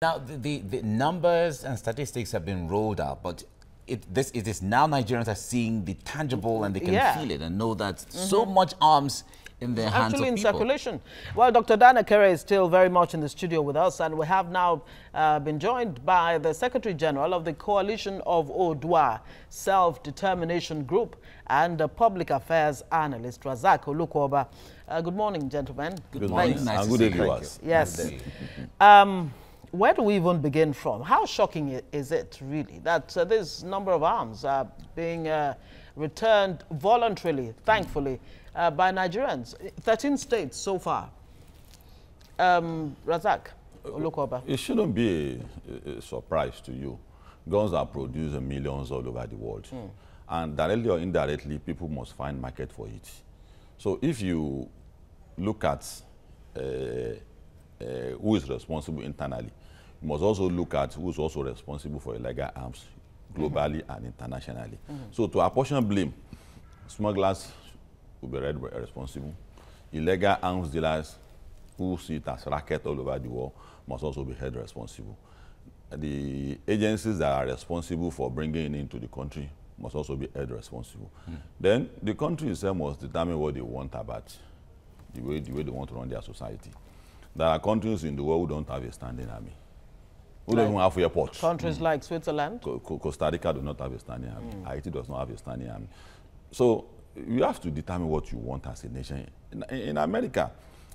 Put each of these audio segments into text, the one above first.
Now, the numbers and statistics have been rolled out, but it is now Nigerians are seeing the tangible and they can feel it and know that so much arms in their hands of people. Actually in circulation. Well, Dr. Dana Kere is still very much in the studio with us, and we have now been joined by the Secretary General of the Coalition of Odua Self-Determination Group and the Public Affairs Analyst, Razak Olukoba. Good morning, gentlemen. Good morning. Nice to see you. Yes. Where do we even begin from? How shocking is it, really, that this number of arms are being returned voluntarily, thankfully, by Nigerians? 13 states so far. Razak Olukoba. It shouldn't be a surprise to you. Guns are produced in millions all over the world. And directly or indirectly, people must find market for it. So if you look at who is responsible internally, you must also look at who is also responsible for illegal arms globally and internationally. So to apportion blame, smugglers will be held responsible. Illegal arms dealers who see it as racket all over the world must also be held responsible. The agencies that are responsible for bringing it into the country must also be held responsible. Then the country itself must determine what they want about the way they want to run their society. There are countries in the world who don't have a standing army, who don't even have airports. Countries like Switzerland? Costa Rica do not have a standing army. Haiti does not have a standing army. So you have to determine what you want as a nation. In America,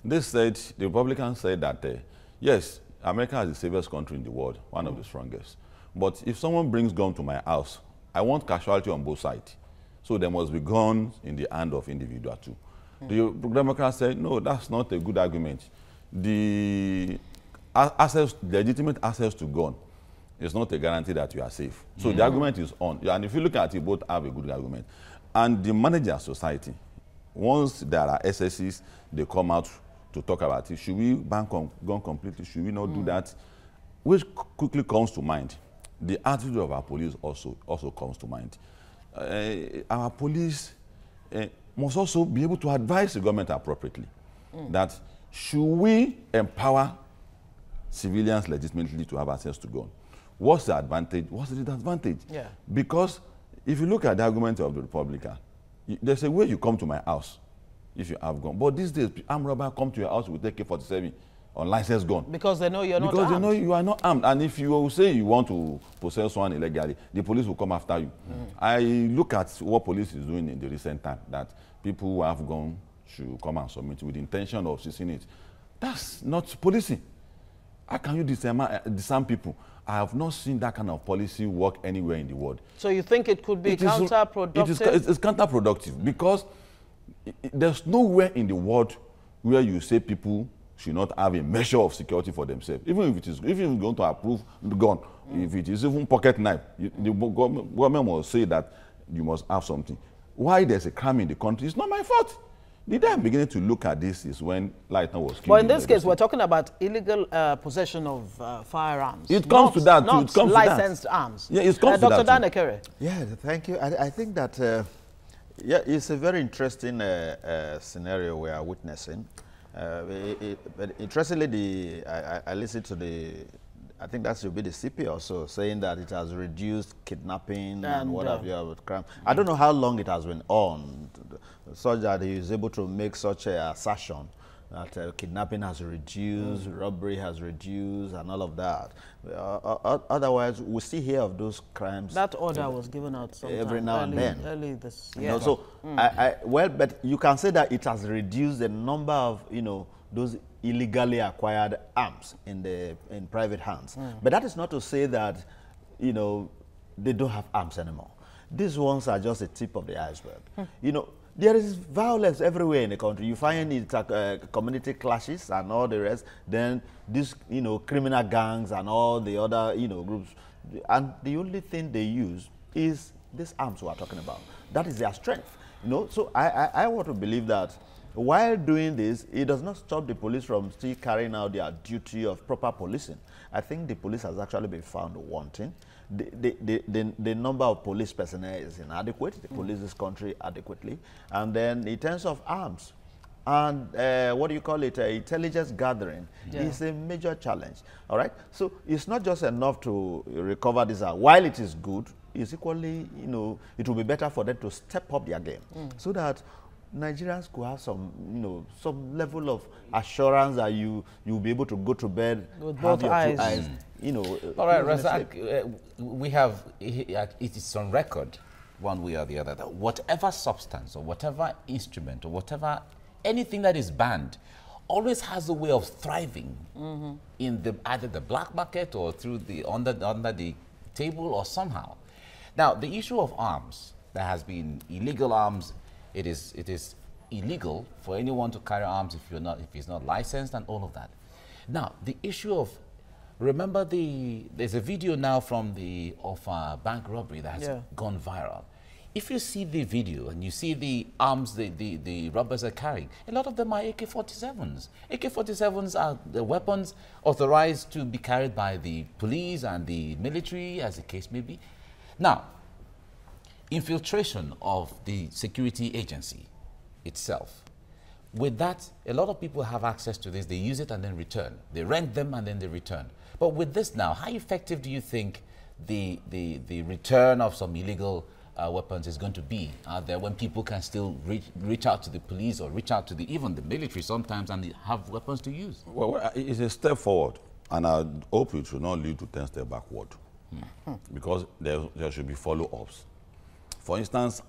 they said, the Republicans said that, yes, America is the safest country in the world, one of the strongest. But if someone brings gun to my house, I want casualty on both sides. So there must be guns in the hand of individual too. The Democrats said, no, that's not a good argument. The legitimate access to gun is not a guarantee that you are safe. So the argument is on. And if you look at it, both have a good argument. And the manager society, once there are excesses, they come out to talk about it. Should we ban gun completely? Should we not do that? Which quickly comes to mind. The attitude of our police also comes to mind. Our police must also be able to advise the government appropriately that should we empower civilians legitimately to have access to guns? What's the advantage? What's the disadvantage? Yeah. Because if you look at the argument of the Republican, there's a way you come to my house if you have gun. But these days, armed robbers come to your house with AK-47 unlicensed gun. Because they know you're not armed. Because they know you are not armed. And if you say you want to possess one illegally, the police will come after you. I look at what police is doing in the recent time, that people who have guns should come and submit with the intention of seizing it. That's not policing. How can you disarm people? I have not seen that kind of policy work anywhere in the world. So you think it could be counterproductive? It's counterproductive because there's nowhere in the world where you say people should not have a measure of security for themselves. Even if it's going to approve the gun, if it is even pocket knife, the government must say that you must have something. Why there's a crime in the country, it's not my fault. The day I'm beginning to look at this is when Lightner was killed. But in this case, we're talking about illegal possession of firearms. It comes to that. Not it comes licensed to that. arms. Yeah, it comes to that. Dr. Dana Kere. Yeah, thank you. I think that, yeah, it's a very interesting scenario we are witnessing. But interestingly, I listened to I think that should be the CP also, saying that it has reduced kidnapping and what have you with crime. I don't know how long it has been on, such that he is able to make such an assertion that kidnapping has reduced, robbery has reduced, and all of that. Otherwise, we still hear of those crimes. That order was given out sometime every now and then. Early this year. You know, so, well, but you can say that it has reduced the number of, those illegally acquired arms in private hands. But that is not to say that, they don't have arms anymore. These ones are just the tip of the iceberg. There is violence everywhere in the country. You find it community clashes and all the rest. Then these, criminal gangs and all the other, groups. And the only thing they use is these arms we are talking about. That is their strength. So I want to believe that while doing this, it does not stop the police from still carrying out their duty of proper policing. I think the police has actually been found wanting. The number of police personnel is inadequate. The police this country adequately. And then in terms of arms, and what do you call it, intelligence gathering is a major challenge. All right, so it's not just enough to recover this. While it is good, it's equally, you know, it will be better for them to step up their game so that Nigerians could have some, you know, some level of assurance that you'll be able to go to bed with both eyes. You know. All right, Razak, we have, it is on record, one way or the other, that whatever substance or whatever instrument or whatever, anything that is banned always has a way of thriving in the either the black market or through the under the table or somehow. Now, the issue of arms, there has been illegal arms. It is illegal for anyone to carry arms if he's not licensed and all of that. Now, the issue of, remember there's a video now from of bank robbery that has gone viral. If you see the video and you see the arms the robbers are carrying, a lot of them are AK-47s. AK-47s are the weapons authorized to be carried by the police and the military, as the case may be. Now, infiltration of the security agency itself. With that, a lot of people have access to this. They use it and then return. They rent them and then they return. But with this now, how effective do you think the return of some illegal weapons is going to be out there when people can still reach out to the police or reach out to even the military sometimes and they have weapons to use? Well, it's a step forward, and I hope it should not lead to 10 steps backward, because there should be follow-ups. For instance,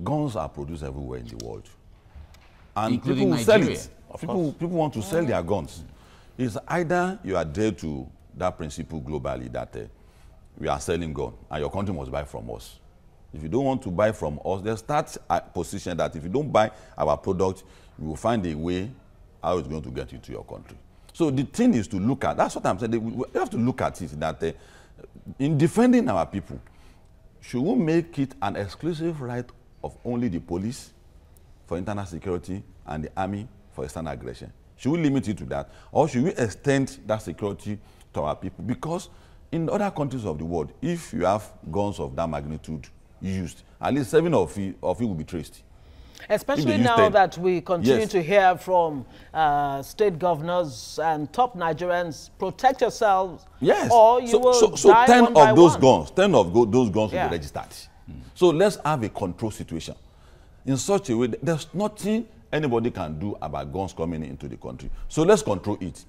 guns are produced everywhere in the world, and including people sell Nigeria. it. People want to sell their guns. It's either you adhere to that principle globally that we are selling guns and your country must buy from us. If you don't want to buy from us, there's that position that if you don't buy our product, you will find a way how it's going to get into your country. So the thing is to look at, that's what I'm saying, we have to look at it, that in defending our people, should we make it an exclusive right of only the police for internal security and the army for external aggression? Should we limit it to that? Or should we extend that security to our people? Because in other countries of the world, if you have guns of that magnitude used, at least 7 of it will be traced. Especially now that we continue to hear from state governors and top Nigerians, protect yourselves, or you will die 10 one by of those one. guns, 10 of those guns will be registered. So let's have a control situation in such a way that there's nothing anybody can do about guns coming into the country. So let's control it.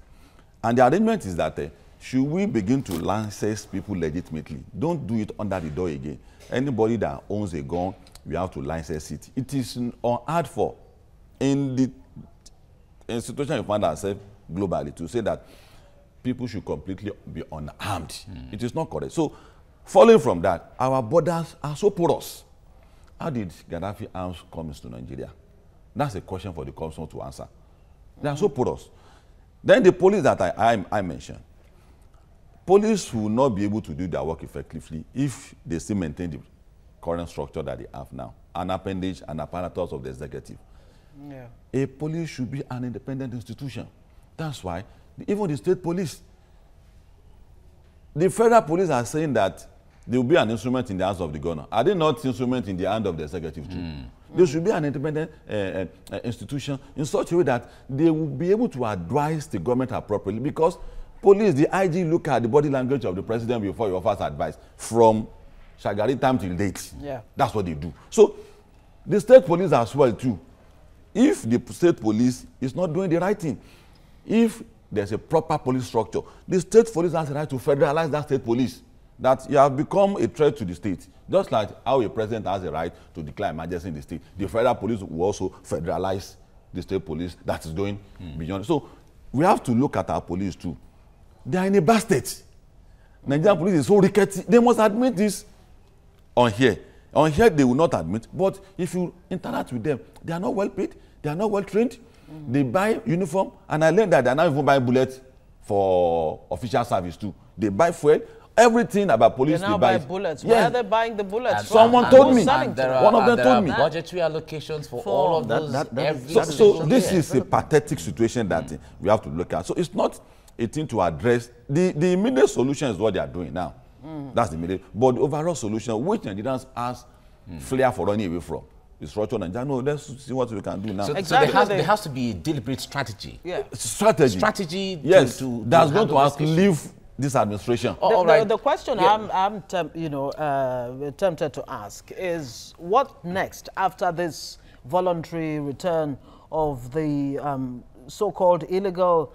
And the arrangement is that should we begin to license people legitimately? Don't do it under the door again. Anybody that owns a gun, we have to license it. It is unheard for in the situation we find ourselves globally to say that people should completely be unarmed. It is not correct. So, following from that, our borders are so porous. How did Gaddafi arms come into Nigeria? That's a question for the Commission to answer. They are so porous. Then the police that I mentioned, police will not be able to do their work effectively if they still maintain the current structure that they have now, an appendage and apparatus of the executive. A police should be an independent institution. That's why even the state police, the federal police are saying that there will be an instrument in the hands of the governor. Are they not instrument in the hand of the executive too? There should be an independent institution in such a way that they will be able to advise the government appropriately, because police, the IG look at the body language of the president before he offers advice from Shagari time till date. That's what they do. So the state police as well too. If the state police is not doing the right thing, if there's a proper police structure, the state police has the right to federalize that state police. That you have become a threat to the state. Just like how a president has a right to declare emergency in the state, the federal police will also federalize the state police that is going beyond. So we have to look at our police too. They are in a bad state. Nigerian police is so rickety. They must admit this on here. On here, they will not admit. But if you interact with them, they are not well paid. They are not well trained. They buy uniform. And I learned that they are not even buying bullets for official service too. They buy fuel. Everything about police, they now buy bullets. Where are they buying the bullets from? Someone told me. One of them told me. Budgetary allocations for all of those. So this is a pathetic situation that we have to look at. So it's not a thing to address. The immediate solution is what they are doing now. That's the immediate. But the overall solution, which Nigerians has flair for running away from, structure Nigeria. No, let's see what we can do now. So, Exactly. so there has to be a deliberate strategy. Yeah. Strategy. Strategy. Yes, that's going handle to this issue. leave this administration. All right. The question Yeah. I'm tempted to ask is, what next after this voluntary return of the so-called illegal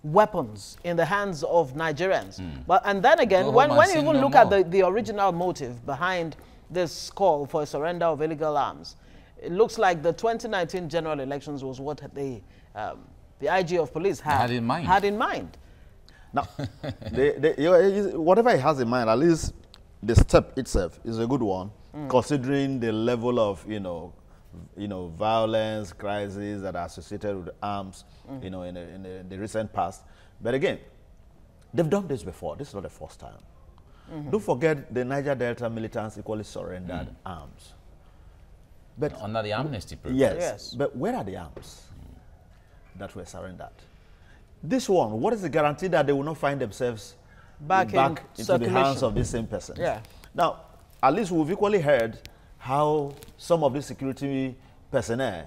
weapons in the hands of Nigerians? But and then again, Go when home and you sin even no look more. at the original motive behind this call for a surrender of illegal arms, it looks like the 2019 general elections was what the IG of police had in mind. Had in mind. Now, whatever he has in mind, at least the step itself is a good one, considering the level of violence, crises that are associated with arms, in the recent past. But again, they've done this before. This is not the first time. Don't forget the Niger Delta militants equally surrendered arms. But Under the amnesty program. yes, but where are the arms that were surrendered? This one, what is the guarantee that they will not find themselves Back into the circulation. hands of these same persons? Yeah. Now, at least we've equally heard how some of the security personnel,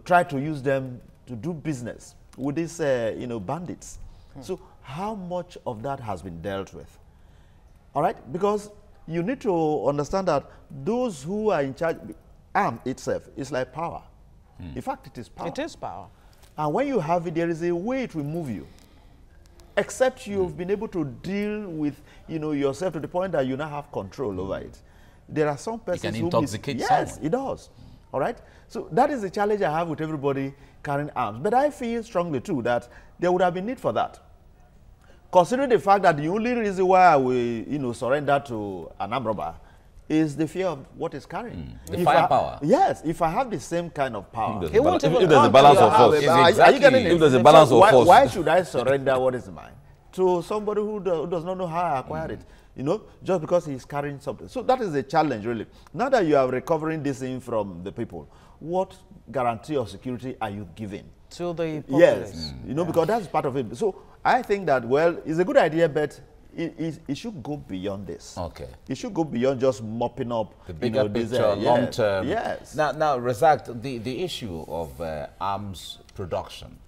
try to use them to do business with these, bandits. So how much of that has been dealt with? All right? Because you need to understand that those who are in charge, arm itself is like power. In fact, it is power. It is power. And when you have it, there is a way it will move you. Except you've been able to deal with, yourself to the point that you now have control over it. There are some persons can who intoxicate yes, someone. it does. All right? So that is the challenge I have with everybody carrying arms. But I feel strongly, too, that there would have been need for that. Considering the fact that the only reason why we, surrender to an armed robber is the fear of what is carrying. The firepower. Yes, if I have the same kind of power. If He won't even there's a come balance to of your force. house. Are you Exactly. getting it? If there's a balance of why, force. why should I surrender what is mine to somebody who does not know how I acquired it? Just because he's carrying something. So that is the challenge, really. Now that you are recovering this in from the people, what guarantee of security are you giving? To the populace. Yes, because that's part of it. So I think that, well, it's a good idea, but it should go beyond this. Okay. It should go beyond just mopping up The bigger this, picture, long yes, term. Yes. Now, Razak, the issue of arms production.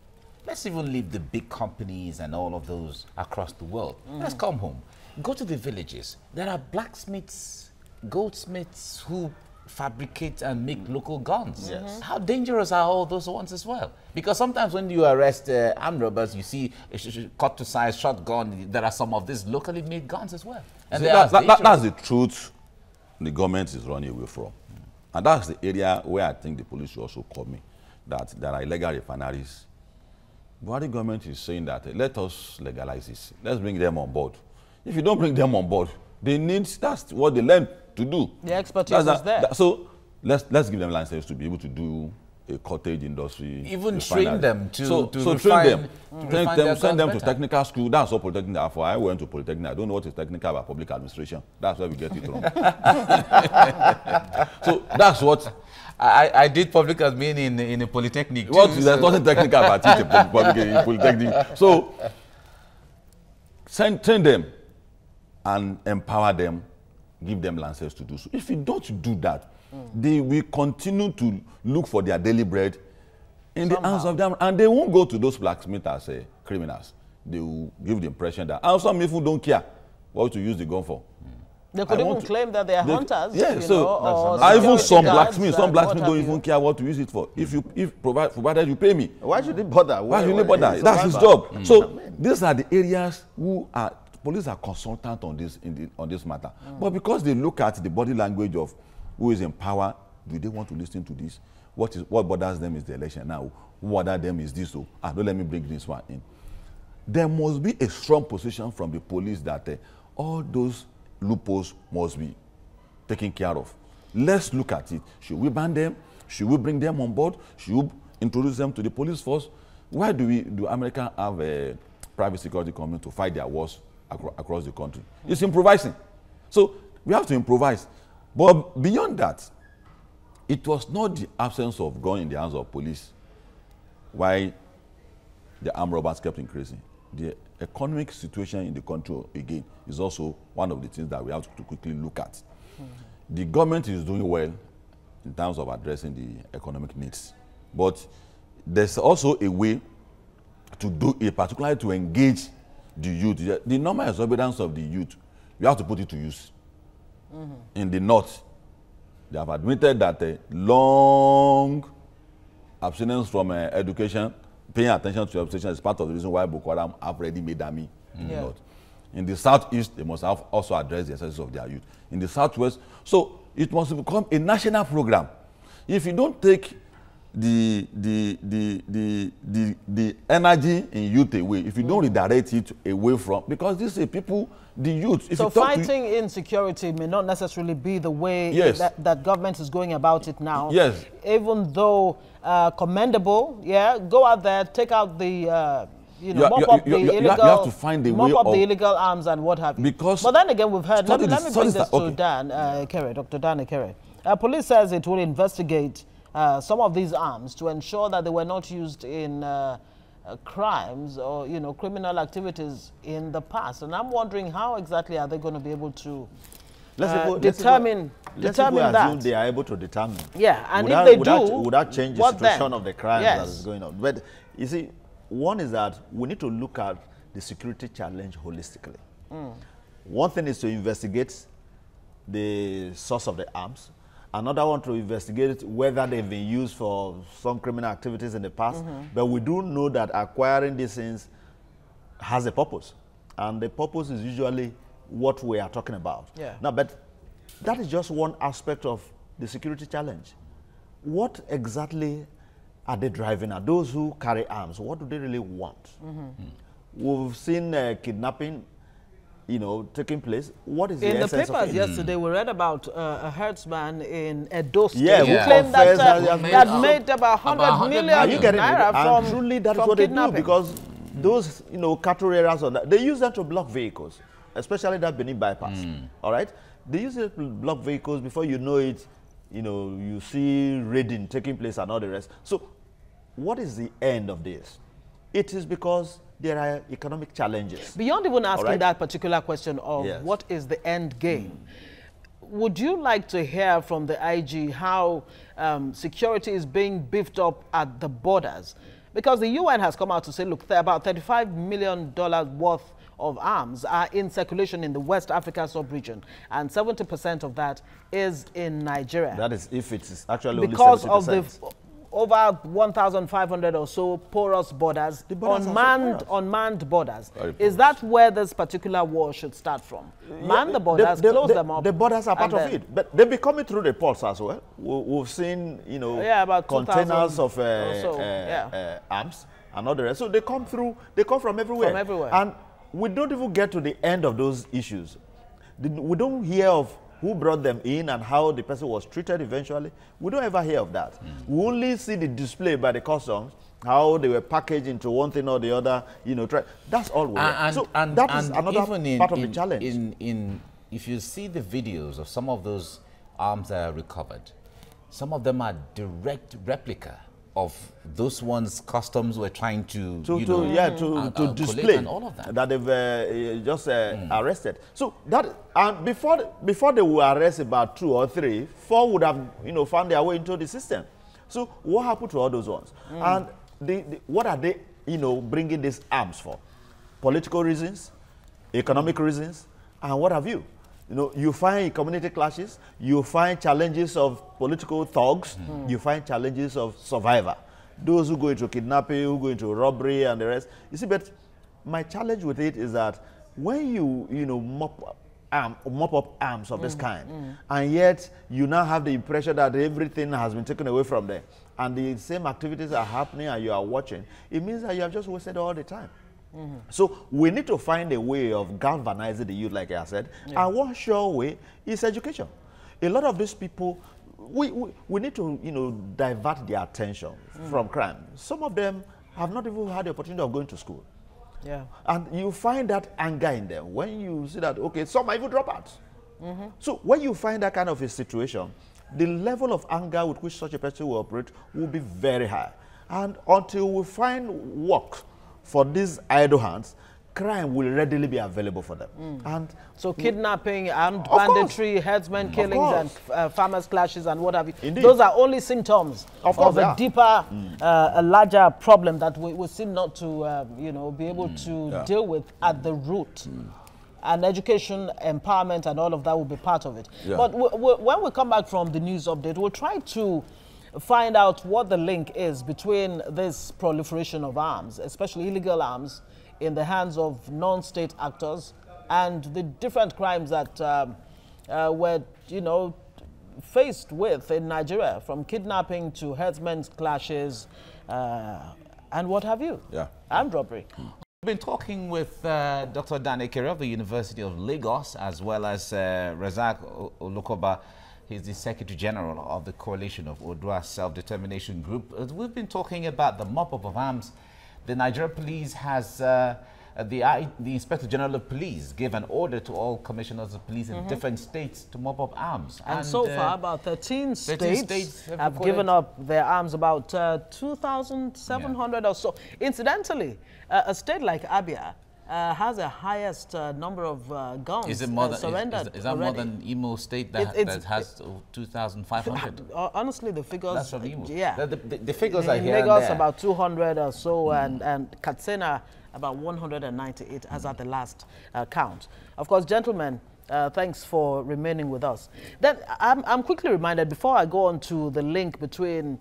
Let's even leave the big companies and all of those across the world. Let's come home. Go to the villages. There are blacksmiths, goldsmiths who fabricate and make local guns. Yes. How dangerous are all those ones as well? Because sometimes when you arrest armed robbers, you see a cut to size shotgun. There are some of these locally made guns as well. And See, they are that's the truth the government is running away from. And that's the area where I think the police should also come in, that there are illegal refineries. But the government is saying that let us legalize this. Let's bring them on board. If you don't bring them on board, that's what they learn to do. The expertise is there. So let's give them license to be able to do a cottage industry. Even refinery. train them to train refine- them. refine their Send them to guns better. technical school. That's what Polytechnic are for. I went to Polytechnic. I don't know what is technical about public administration. That's where we get it wrong. So that's what. I did public admin in a polytechnic too. There's nothing technical about it in Polytechnic. So train them and empower them, give them licenses to do so. If you don't do that, they will continue to look for their daily bread in the hands of them, and they won't go to those blacksmiths as criminals. They will give the impression that, and some even don't care what to use the gun for. They could even claim that they are hunters. Yeah, you so know, or even security some guards blacksmiths and don't what have even you. care what to use it for. Provided you pay me. Why should he bother? Why should he bother? It's That's his survival. job. So these are the areas police are consultant on this matter. But because they look at the body language of who is in power, do they want to listen to this? What bothers them is the election now. What bothers them is this. So don't let me bring this one in. There must be a strong position from the police that all those loopholes must be taken care of. Let's look at it. Should we ban them? Should we bring them on board? Should we introduce them to the police force? Why do America have a private security company to fight their wars across the country? It's improvising. So we have to improvise. But beyond that, it was not the absence of gun in the hands of police why the armed robbers kept increasing. The economic situation in the country, again, is also one of the things that we have to quickly look at. The government is doing well in terms of addressing the economic needs. But there's also a way to do it, particularly to engage the youth. The normal exorbitance of the youth, you have to put it to use. In the north, they have admitted that a long abstinence from education, paying attention to education, is part of the reason why Boko Haram have already made army in the north. In the southeast, they must have also addressed the excesses of their youth. In the southwest, so it must become a national program. If you don't take the energy in youth away, if you don't redirect it away from, because these are people, the youth. If so you talk fighting insecurity may not necessarily be the way Yes. that government is going about it now. Yes. Even though commendable, go out there, take out the mop up the illegal. You have to find a way mop up of the illegal arms and what have you. Because but then again, we've heard. Let me bring this to okay. Dan Kere, Dr. Dan Kere. Police says it will investigate some of these arms to ensure that they were not used in crimes or criminal activities in the past. And I'm wondering how exactly are they going to be able to determine that? Assume they are able to determine. Yeah, and would if that, they would do, that, would that change the what situation then? of the crime Yes. that is going on? But you see, one is that we need to look at the security challenge holistically. One thing is to investigate the source of the arms. Another one to investigate whether they've been used for some criminal activities in the past. But we do know that acquiring these things has a purpose. And the purpose is usually what we are talking about. Yeah. Now, but that is just one aspect of the security challenge. What exactly are they driving at? Those who carry arms, what do they really want? We've seen kidnapping, taking place. What is in the the essence papers of it? yesterday, we read about a herdsman in Edo State Yeah, who who claimed that confessed that made about 100 million Are you getting it? naira And from truly, that is from what they do, kidnapping. because those, cattle raiders on that, they use them to block vehicles, especially that Benin bypass. All right, they use it to block vehicles. Before you know it, you see raiding taking place and all the rest. So, what is the end of this? It is because there are economic challenges. Beyond even asking right. that particular question of Yes. what is the end game, would you like to hear from the IG how security is being beefed up at the borders? Because the UN has come out to say, look, about $35 million worth of arms are in circulation in the West Africa sub-region, and 70% of that is in Nigeria. That is if it is actually because only 70%. of the over 1,500 or so porous borders, The borders are so porous. unmanned borders. Very Is that where this particular war should start from? Man the borders, close them up. The borders are part and of then- it, but they be coming through the ports as well. We've seen, about 2,000 containers of or so, arms and all the rest. So they come through. They come from everywhere. From everywhere. And we don't even get to the end of those issues. We don't hear of who brought them in and how the person was treated eventually. We don't ever hear of that. We only see the display by the customs, how they were packaged into one thing or the other, that's all we hear. So that is another part of the challenge. If you see the videos of some of those arms that are recovered, some of them are direct replica of those ones customs were trying to display and all of that. They've just arrested. So that and before they will arrest about 2 or 3, 4 would have found their way into the system. So what happened to all those ones? And what are they bringing these arms for? Political reasons, economic reasons, and what have you? You find community clashes, you find challenges of political thugs, you find challenges of survivor. Those who go into kidnapping, who go into robbery and the rest. You see, but my challenge with it is that when you mop up arms of this kind, and yet you now have the impression that everything has been taken away from them, and the same activities are happening and you are watching, it means that you have just wasted all the time. So we need to find a way of galvanizing the youth, like I said, and one sure way is education. A lot of these people, we need to divert their attention from crime. Some of them have not even had the opportunity of going to school. Yeah. And you find that anger in them when you see that, okay, some might even drop out. So when you find that kind of a situation, the level of anger with which such a person will operate will be very high. And until we find work for these idle hands, crime will readily be available for them. And so kidnapping, armed Of banditry, herdsmen killings, and farmers' clashes, and what have you. Indeed. Those are only symptoms Of course they a are. deeper, a larger problem that we seem not to, you know, be able to deal with at the root. And education, empowerment, and all of that will be part of it. Yeah. But when we come back from the news update, we'll try to find out what the link is between this proliferation of arms, especially illegal arms, in the hands of non-state actors, and the different crimes that we're, you know, faced with in Nigeria, from kidnapping to herdsmen's clashes, and what have you. Yeah. Armed robbery. We've been talking with Dr. Dan Ekere of the University of Lagos, as well as Razak Olukoba. He's the Secretary General of the Coalition of Odua Self-Determination Group. We've been talking about the mop-up of arms. The Nigeria Police has, the Inspector General of Police gave an order to all commissioners of police in different states to mop up arms. And so far, about 13 states have recorded. given up their arms, about 2,700 or so. Incidentally, a state like Abia has the highest number of guns Is it more than, surrendered is that more than Imo State that, that has 2,500? Honestly, the figures... That's from Imo. Yeah. The figures are in here Lagos, and there. about 200 or so, and Katsina, about 198, as at the last count. Of course, gentlemen, thanks for remaining with us. Then I'm quickly reminded, before I go on to the link between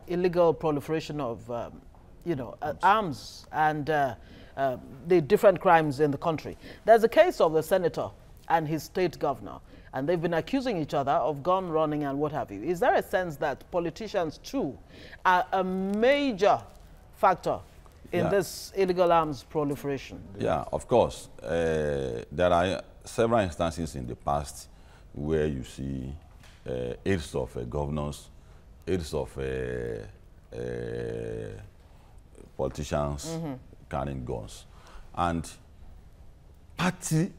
illegal proliferation of you know, arms and the different crimes in the country. There's a case of the senator and his state governor, and they've been accusing each other of gun running and what have you. Is there a sense that politicians too are a major factor in this illegal arms proliferation? Yeah, of course. There are several instances in the past where you see aides of governors, aides of politicians carrying guns. And party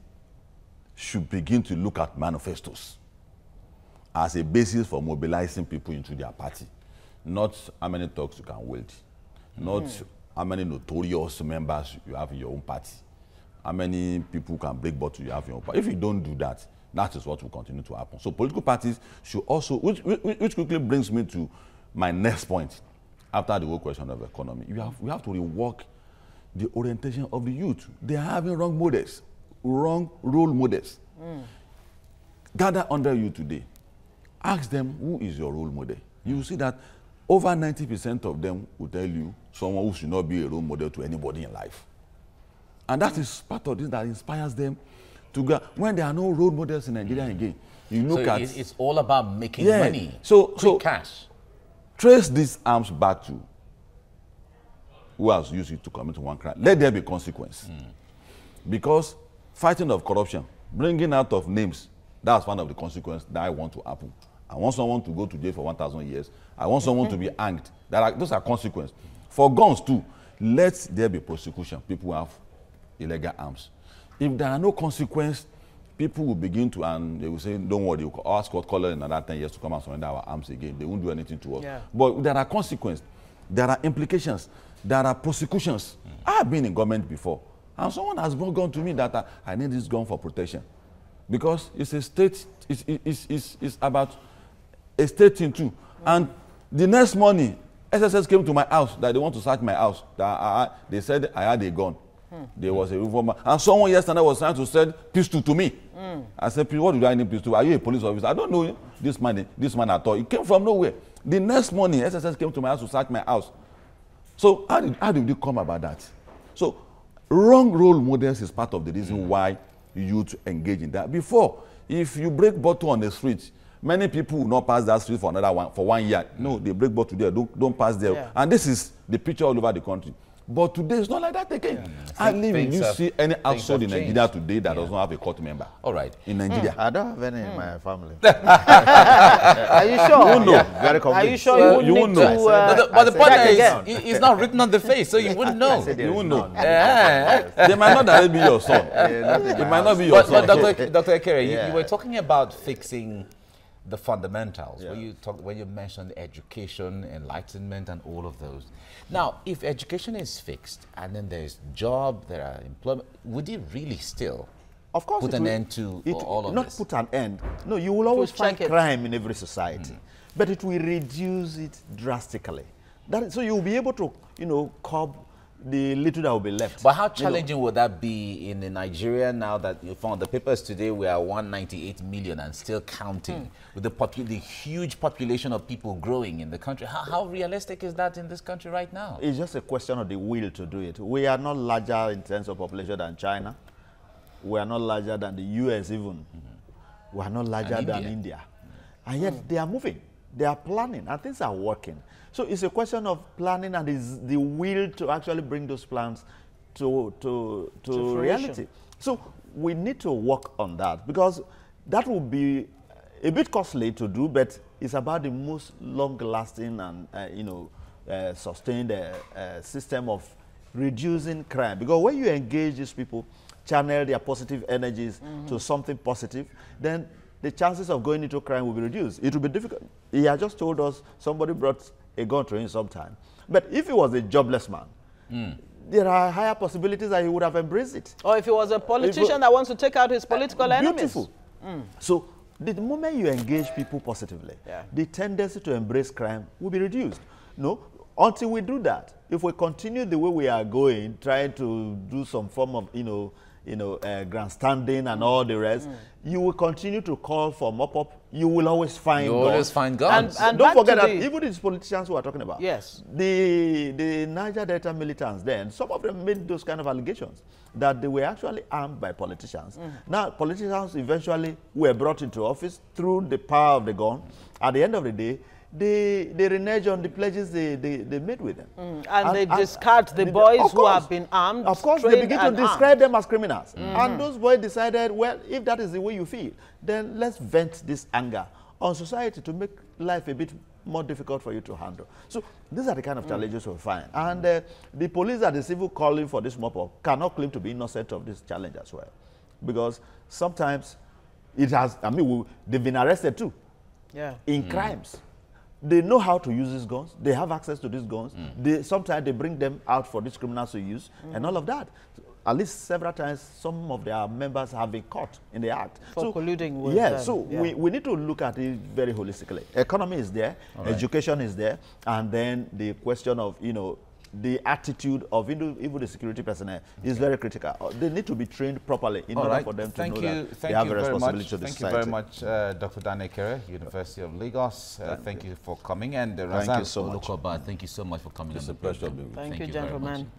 should begin to look at manifestos as a basis for mobilizing people into their party. Not how many talks you can wield, not how many notorious members you have in your own party, how many people can break bottle you have in your party. If you don't do that, that is what will continue to happen. So political parties should also, which quickly brings me to my next point after the whole question of economy. We have to rework the orientation of the youth. They are having wrong models, wrong role models. Gather under you today. Ask them, who is your role model? You will see that over 90% of them will tell you someone who should not be a role model to anybody in life. And that is part of this that inspires them to go. When there are no role models in Nigeria again, you look So at... it's all about making money, So quick cash. trace these arms back to who has used it to commit one crime. Let there be consequence. Because fighting of corruption, bringing out of names, that's one of the consequences that I want to happen. I want someone to go to jail for 1,000 years. I want someone to be hanged. Those are consequences. For guns too, let there be prosecution. People have illegal arms. If there are no consequences, people will begin to, and they will say, don't worry, we'll ask court color in another 10 years to come and surrender our arms again. They won't do anything to us. Yeah. But there are consequences. There are implications. There are prosecutions. I've been in government before, and someone has gone to me that I need this gun for protection. Because it's a state, it's about a state thing too. And the next morning, SSS came to my house that they want to search my house. They said I had a gun. There was a reformer. And someone yesterday was trying to sell pistol to me. I said, what do I need pistol? Are you a police officer? I don't know this man at all. He came from nowhere. The next morning, SSS came to my house to search my house. So how did you come about that? So wrong role models is part of the reason why youth engage in that. Before, if you break bottle on the street, many people will not pass that street for another 1 year. No, they break bottle there, don't pass there. Yeah. And this is the picture all over the country. But today it's not like that again. I live in you see any household in Nigeria today that does not have a court member. All right. In Nigeria. I don't have any in my family. Are you sure? You won't know. Very Are you complete. sure You you won't need know. to... But the point check is, again. it's not written on the face, so you wouldn't know. You won't know. Yeah. They might not directly be your son. It might not be your But son. Dr. Ekere, Yeah. you were talking about fixing the fundamentals. Yeah. When you mentioned education, enlightenment, and all of those. Now, if education is fixed and then there's job, there are employment, would it really still Of course, put an end to all of not this? put an end. No, you will always find check it. crime in every society, but it will reduce it drastically. So you'll be able to, curb the little that will be left. But how challenging would that be in Nigeria now that you found the papers today? We are 198 million and still counting, with the huge population of people growing in the country. How realistic is that in this country right now? It's just a question of the will to do it. We are not larger in terms of population than China. We are not larger than the US even. We are not larger than India. And yet they are moving. They are planning and things are working. So it's a question of planning and is the will to actually bring those plans to reality. So we need to work on that because that will be a bit costly to do, but it's about the most long-lasting and sustained system of reducing crime. Because when you engage these people, channel their positive energies to something positive, then the chances of going into crime will be reduced. It will be difficult. He had just told us somebody brought a gun to him sometime. But if he was a jobless man, there are higher possibilities that he would have embraced it. Or if he was a politician that wants to take out his political enemies. Beautiful. So the moment you engage people positively, the tendency to embrace crime will be reduced. No, until we do that, if we continue the way we are going, trying to do some form of, grandstanding and all the rest, you will continue to call for mop-up. You will always find guns. Always find guns. And don't forget that even these politicians who are talking about, yes, the Niger Delta militants then, some of them made those kind of allegations that they were actually armed by politicians. Now, politicians eventually were brought into office through the power of the gun. At the end of the day, they renege on the pledges they made with them. And they discard the boys who have been armed. Of course, they begin to describe them as criminals. And those boys decided, well, if that is the way you feel, then let's vent this anger on society to make life a bit more difficult for you to handle. So these are the kind of challenges we'll find. And the police and the civil calling for this mop-up cannot claim to be innocent of this challenge as well. Because sometimes it has, they've been arrested too in crimes. They know how to use these guns. They have access to these guns. Sometimes they bring them out for these criminals to use and all of that. At least several times, some of their members have been caught in the act. For colluding with them. We need to look at it very holistically. Economy is there, education is there, and then the question of, the attitude of even the security personnel is very critical. They need to be trained properly in order for them to know that they have a responsibility to the society. Thank you very much, Dr. Dane Kere, University of Lagos. Thank you for coming. And thank you so much. Thank you so much for coming on the program. Thank you, gentlemen.